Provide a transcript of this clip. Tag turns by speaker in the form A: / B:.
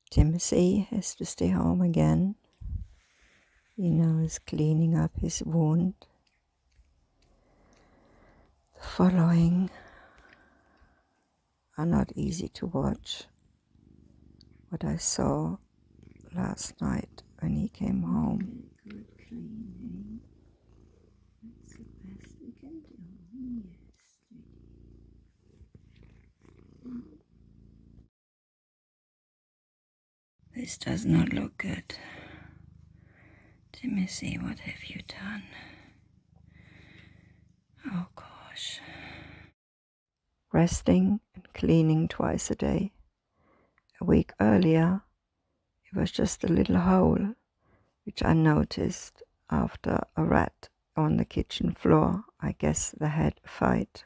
A: Timothy has to stay home again. He now is cleaning up his wound. The following are not easy to watch. What I saw last night when he came home. Good cleaning. That's the best we can do. Yes, this does not look good. Timothy, what have you done? Oh gosh. Resting and cleaning twice a day. A week earlier, it was just a little hole, which I noticed after a rat on the kitchen floor. I guess they had a fight.